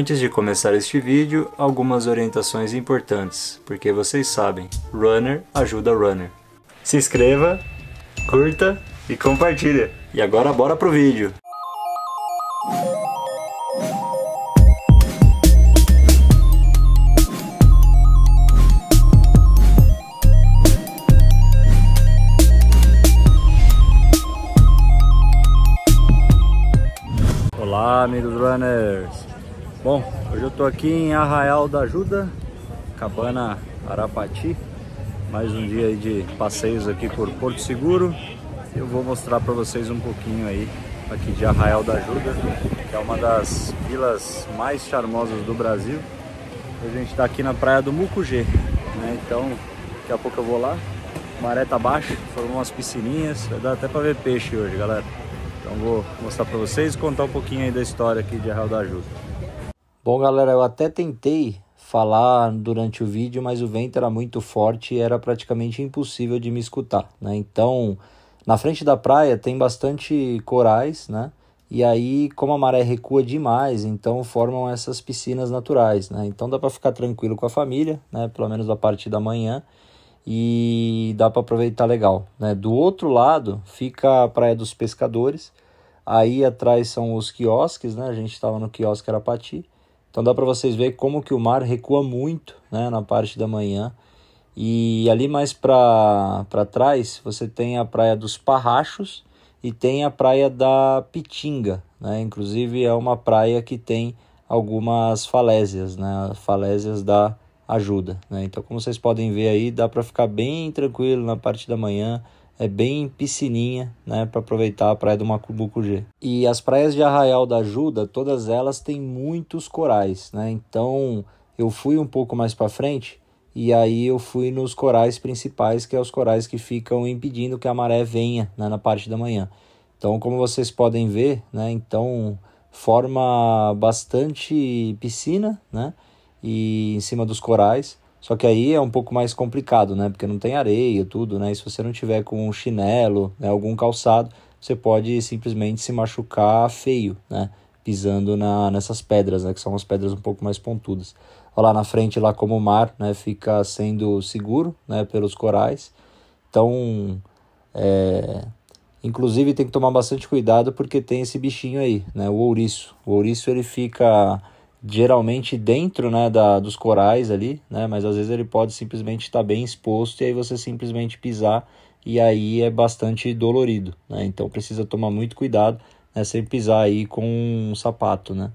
Antes de começar este vídeo, algumas orientações importantes, porque vocês sabem, runner ajuda runner. Se inscreva, curta e compartilha. E agora bora pro vídeo. Olá, amigos runners! Bom, hoje eu tô aqui em Arraial da Ajuda, Cabana Arapati. Mais um dia aí de passeios aqui por Porto Seguro. Eu vou mostrar para vocês um pouquinho aí aqui de Arraial da Ajuda, que é uma das vilas mais charmosas do Brasil. A gente tá aqui na praia do Mucugê, né? Então daqui a pouco eu vou lá. Maré tá baixa, formou umas piscininhas, vai dar até para ver peixe hoje, galera. Então vou mostrar para vocês e contar um pouquinho aí da história aqui de Arraial da Ajuda. Bom, galera, eu até tentei falar durante o vídeo, mas o vento era muito forte e era praticamente impossível de me escutar, né? Então, na frente da praia tem bastante corais, né? E aí, como a maré recua demais, então formam essas piscinas naturais, né? Então dá para ficar tranquilo com a família, né? Pelo menos a partir da manhã, e dá para aproveitar legal, né? Do outro lado fica a Praia dos Pescadores. Aí atrás são os quiosques, né? A gente estava no quiosque Arapati. Então dá para vocês verem como que o mar recua muito, né, na parte da manhã. E ali mais para trás você tem a Praia dos Parrachos e tem a Praia da Pitinga, né? Inclusive é uma praia que tem algumas falésias, né? Falésias da Ajuda, né? Então, como vocês podem ver aí, dá para ficar bem tranquilo na parte da manhã. É bem piscininha, né, para aproveitar a praia do Mucugê. E as praias de Arraial da Ajuda, todas elas têm muitos corais, né? Então eu fui um pouco mais para frente e aí eu fui nos corais principais, que é os corais que ficam impedindo que a maré venha, né, na parte da manhã. Então, como vocês podem ver, né, então forma bastante piscina, né, e em cima dos corais. Só que aí é um pouco mais complicado, né? Porque não tem areia, tudo, né? E se você não tiver com um chinelo, né, algum calçado, você pode simplesmente se machucar feio, né? Pisando nessas pedras, né? Que são as pedras um pouco mais pontudas. Olha lá na frente, lá como o mar, né? Fica sendo seguro, né? Pelos corais. Então, inclusive tem que tomar bastante cuidado porque tem esse bichinho aí, né? O ouriço. O ouriço, ele fica geralmente dentro, né, dos corais ali, né, mas às vezes ele pode simplesmente estar bem exposto e aí você simplesmente pisar e aí é bastante dolorido, né? Então precisa tomar muito cuidado, né, sem pisar aí com um sapato, né.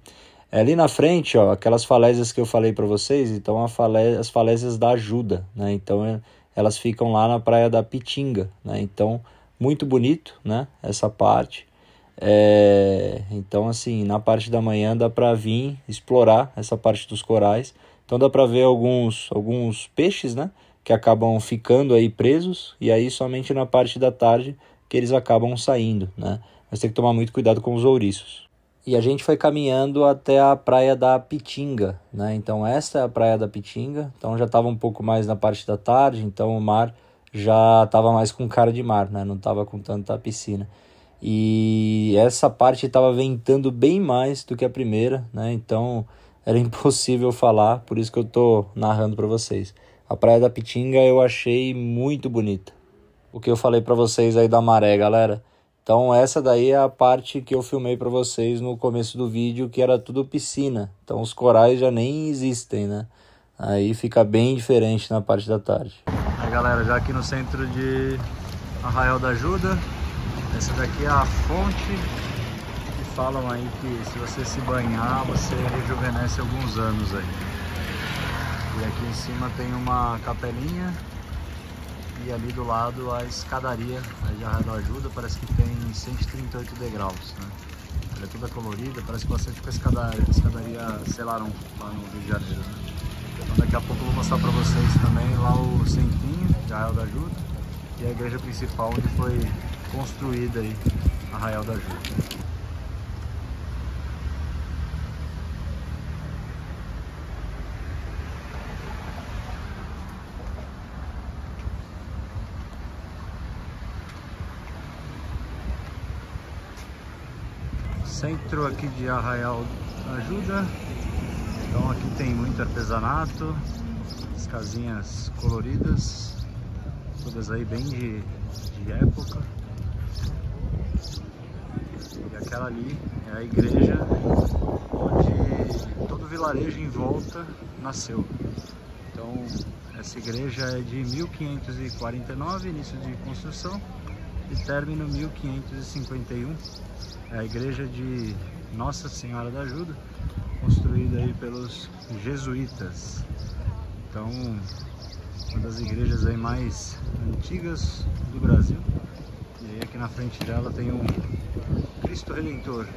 Ali na frente, ó, aquelas falésias que eu falei para vocês, então as falésias da Ajuda, né, então elas ficam lá na praia da Pitinga, né, então muito bonito, né, essa parte. Então assim, na parte da manhã dá para vir explorar essa parte dos corais. Então dá para ver alguns peixes, né, que acabam ficando aí presos, e aí somente na parte da tarde que eles acabam saindo, né. Mas tem que tomar muito cuidado com os ouriços. E a gente foi caminhando até a praia da Pitinga, né. Então essa é a praia da Pitinga. Então já estava um pouco mais na parte da tarde, então o mar já estava mais com cara de mar, né, não estava com tanta piscina. E essa parte estava ventando bem mais do que a primeira, né? Então era impossível falar, por isso que eu tô narrando para vocês. A Praia da Pitinga eu achei muito bonita. O que eu falei para vocês aí da maré, galera. Então essa daí é a parte que eu filmei para vocês no começo do vídeo, que era tudo piscina. Então os corais já nem existem, né? Aí fica bem diferente na parte da tarde. Aí, galera, já aqui no centro de Arraial da Ajuda. Essa daqui é a fonte que falam aí que se você se banhar, você rejuvenesce alguns anos aí. E aqui em cima tem uma capelinha e ali do lado a escadaria de Arraial da Ajuda, parece que tem 138 degraus, né? Ela é toda colorida, parece bastante com a escadaria Selarón lá no Rio de Janeiro, né? Então daqui a pouco eu vou mostrar para vocês também lá o centrinho de Arraial da Ajuda e a igreja principal onde foi construída aí Arraial da Ajuda. Centro aqui de Arraial da Ajuda. Então aqui tem muito artesanato, as casinhas coloridas, todas aí bem de época. E aquela ali é a igreja onde todo o vilarejo em volta nasceu. Então essa igreja é de 1549, início de construção, e término 1551. É a igreja de Nossa Senhora da Ajuda, construída aí pelos jesuítas. Então, uma das igrejas aí mais antigas do Brasil. E aí aqui na frente dela tem um Cristo Redentor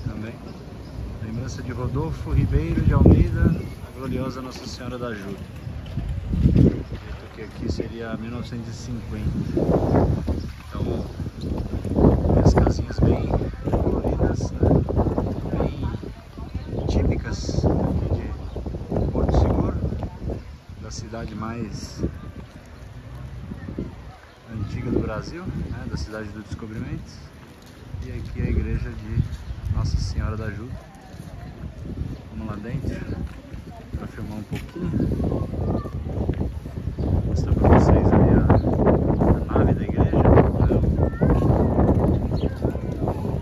também. Lembrança de Rodolfo Ribeiro de Almeida, a gloriosa Nossa Senhora da Ajuda. Que aqui seria 1950. Então, as casinhas bem coloridas, né? Bem típicas de Porto Seguro, da cidade mais antiga do Brasil, né? Da cidade do Descobrimento. E aqui é a igreja de Nossa Senhora da Ajuda. Vamos lá dentro para filmar um pouquinho. Vou mostrar para vocês ali a nave da igreja,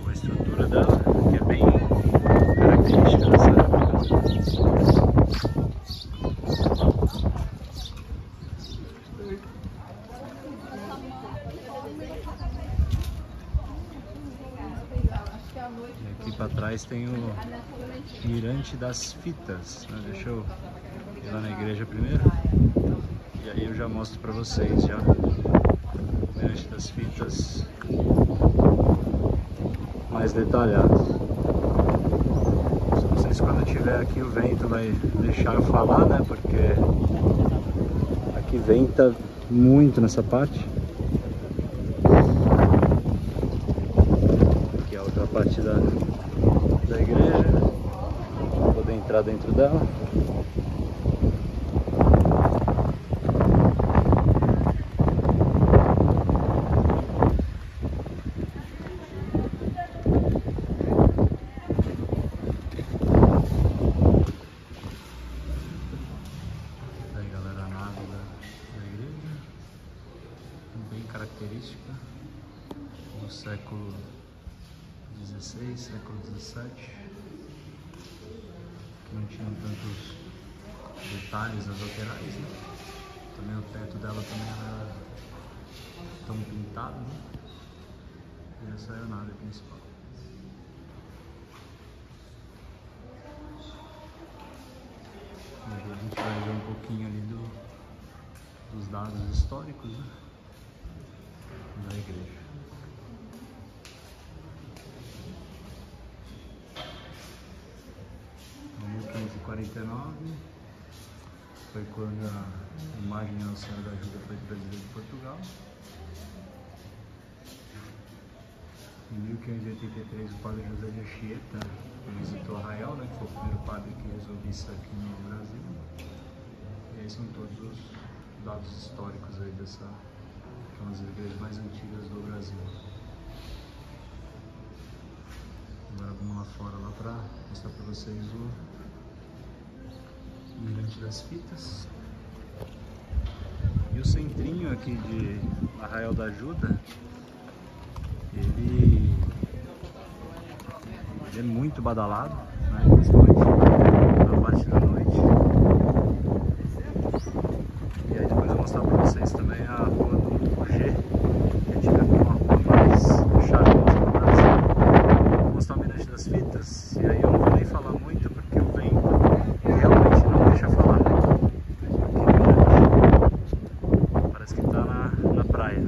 a estrutura dela, que é bem característica dessa época. E aqui para trás tem o Mirante das Fitas, né? Deixa eu ir lá na igreja primeiro. E aí eu já mostro para vocês já o Mirante das Fitas mais detalhado. Não sei se quando tiver aqui o vento vai deixar eu falar, né? Porque aqui venta muito nessa parte. Aqui é a outra parte da igreja. Vou poder entrar dentro dela. Característica do século XVI, século XVII, que não tinham tantos detalhes nas laterais, né? Também o teto dela também era tão pintado, né? E essa é a nave principal. E aqui a gente vai ver um pouquinho ali dos dados históricos, né? Da igreja. Em 1549 foi quando a imagem de Nossa Senhora da Ajuda foi trazida de Portugal. Em 1583 o padre José de Anchieta visitou Arraial, né, que foi o primeiro padre que resolveu isso aqui no Brasil. E aí são todos os dados históricos aí dessa, que é uma das igrejas mais antigas do Brasil. Agora vamos lá fora lá para mostrar para vocês o Mirante das Fitas. E o centrinho aqui de Arraial da Ajuda, ele é muito badalado, né? Principalmente na parte da noite. E aí depois eu vou mostrar para vocês também a rua do G, que é tida como uma rua mais charmosa do Brasil. Vou mostrar o Mirante das Fitas, e aí eu não vou nem falar muito porque o vento realmente não deixa falar. Parece que está na praia.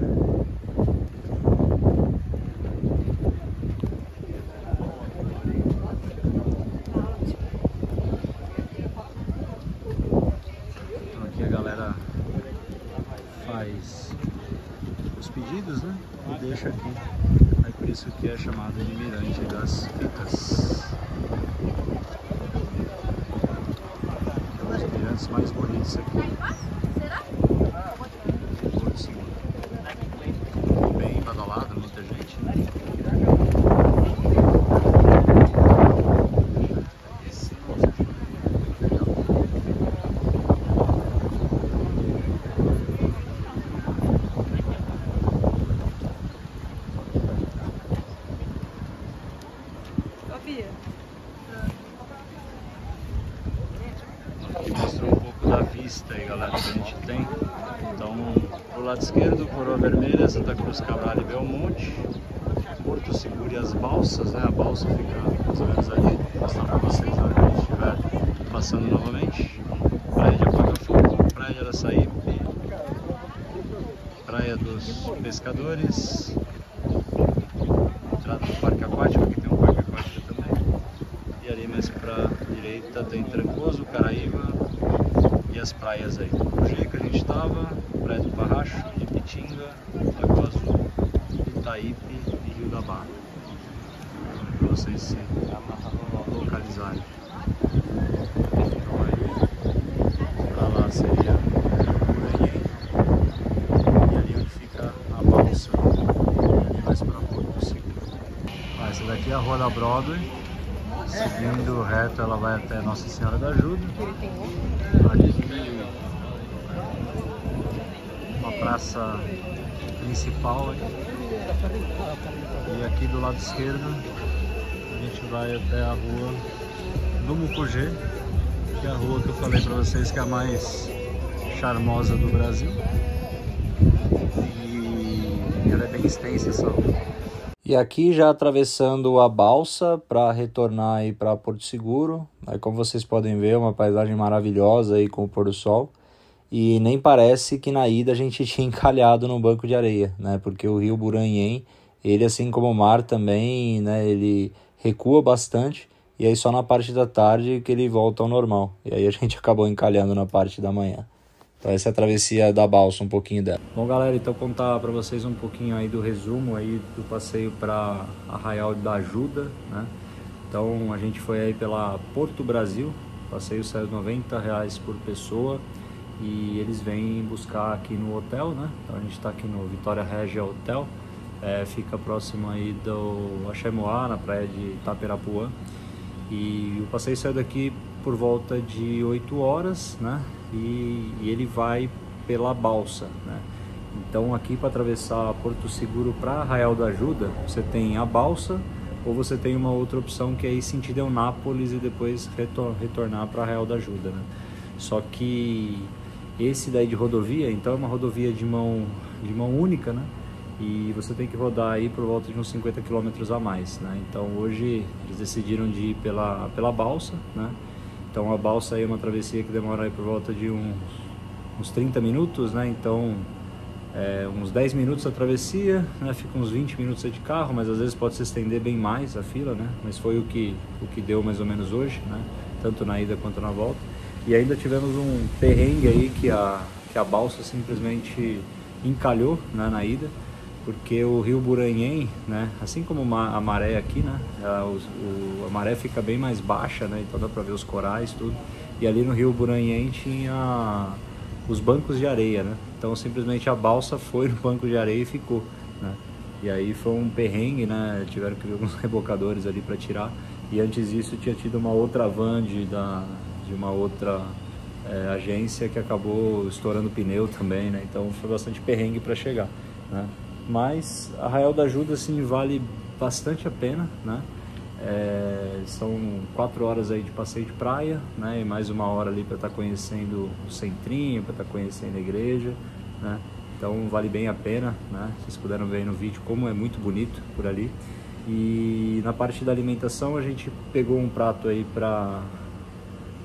Então aqui a galera faz os pedidos, né? E deixa aqui. É por isso que é chamado de Mirante das Fitas. É um dos mirantes mais bonitos aqui. Porto Seguro. Bem badalado, muita gente, né? vista aí, galera, que a gente tem. Então, pro lado esquerdo, Coroa Vermelha, Santa Cruz Cabral e Belmonte, Porto Seguro e as balsas, né? A balsa fica mais ou menos ali. Vou mostrar para vocês na hora que a gente estiver passando novamente. Praia de Apagafogo, Praia de Araçaípe, Praia dos Pescadores, entrada do Parque Aquático, aqui tem um Parque Aquático também. E ali mais para a direita tem Trancoso, Caraíba e as praias aí. O jeito que a gente estava, Praia do Parracho, Ipitinga, Lagoa Azul, Itaípe e Rio da Barra. Para vocês se localizarem. Então aí, para lá seria Buranhém, e ali onde fica a balsa, ali mais para Porto Seguro. Essa daqui é a Rua da Broadway. Seguindo reto, ela vai até Nossa Senhora da Ajuda. Aqui uma praça principal aí. E aqui do lado esquerdo a gente vai até a Rua do Mucugê, que é a rua que eu falei para vocês que é a mais charmosa do Brasil. E ela é bem extensa essa rua. E aqui já atravessando a balsa para retornar aí para Porto Seguro. Aí, como vocês podem ver, uma paisagem maravilhosa aí com o pôr do sol. E nem parece que na ida a gente tinha encalhado no banco de areia, né? Porque o rio Buranhém, ele assim como o mar também, né? Ele recua bastante e aí só na parte da tarde que ele volta ao normal. E aí a gente acabou encalhando na parte da manhã. Então essa é a travessia da balsa, um pouquinho dela. Bom, galera, então contar para vocês um pouquinho aí do resumo aí do passeio para Arraial da Ajuda, né? Então a gente foi aí pela Porto Brasil, o passeio saiu R$90 por pessoa e eles vêm buscar aqui no hotel, né? Então a gente está aqui no Vitória Regia Hotel, fica próximo aí do Axemoá, na praia de Itapirapuã. E o passeio saiu daqui por volta de 8 horas, né? E ele vai pela balsa, né? Então aqui para atravessar Porto Seguro para Arraial da Ajuda, você tem a balsa ou você tem uma outra opção que é ir sentido Eunápolis e depois retornar para Arraial da Ajuda, né? Só que esse daí de rodovia, então é uma rodovia de mão única, né? E você tem que rodar aí por volta de uns 50 km a mais, né? Então hoje eles decidiram de ir pela balsa, né? Então a balsa aí é uma travessia que demora aí por volta de uns 30 minutos, né? Então uns 10 minutos a travessia, né? Fica uns 20 minutos aí de carro, mas às vezes pode se estender bem mais a fila, né? Mas foi o que deu mais ou menos hoje, né? Tanto na ida quanto na volta. E ainda tivemos um perrengue aí que a balsa simplesmente encalhou, né, na ida, porque o rio Buranhém, né, assim como a maré aqui, né, a maré fica bem mais baixa, né, então dá para ver os corais, tudo. E ali no rio Buranhém tinha os bancos de areia, né, então simplesmente a balsa foi no banco de areia e ficou, né. E aí foi um perrengue, né, tiveram que vir alguns rebocadores ali para tirar. E antes disso tinha tido uma outra van de uma outra agência que acabou estourando o pneu também, né? Então foi bastante perrengue para chegar, né? Mas Arraial da Ajuda assim vale bastante a pena, né? São 4 horas aí de passeio de praia, né? E mais 1 hora ali para estar conhecendo o centrinho, para estar conhecendo a igreja, né? Então vale bem a pena, né? Vocês puderam ver aí no vídeo como é muito bonito por ali. E na parte da alimentação a gente pegou um prato aí para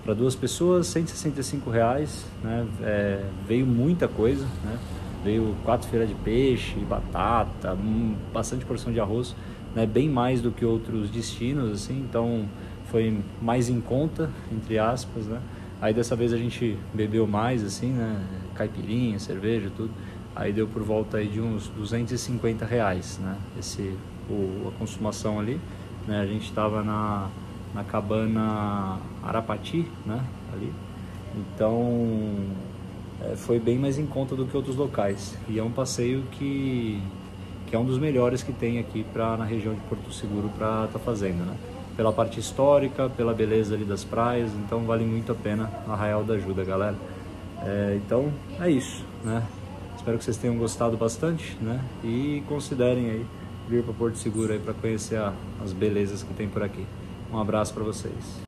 2 pessoas, R$165, né? Veio muita coisa, né? Veio 4 fileiras de peixe, batata, bastante porção de arroz, né? Bem mais do que outros destinos, assim, então foi mais em conta, entre aspas, né? Aí dessa vez a gente bebeu mais, assim, né? Caipirinha, cerveja, tudo. Aí deu por volta aí de uns R$250, né? A consumação ali, né? A gente estava na cabana Arapati, né, ali, então foi bem mais em conta do que outros locais, e é um passeio que é um dos melhores que tem aqui na região de Porto Seguro para estar fazendo, né, pela parte histórica, pela beleza ali das praias, então vale muito a pena Arraial da Ajuda, galera. Então é isso, né, espero que vocês tenham gostado bastante, né, e considerem aí vir para Porto Seguro aí para conhecer as belezas que tem por aqui. Um abraço para vocês.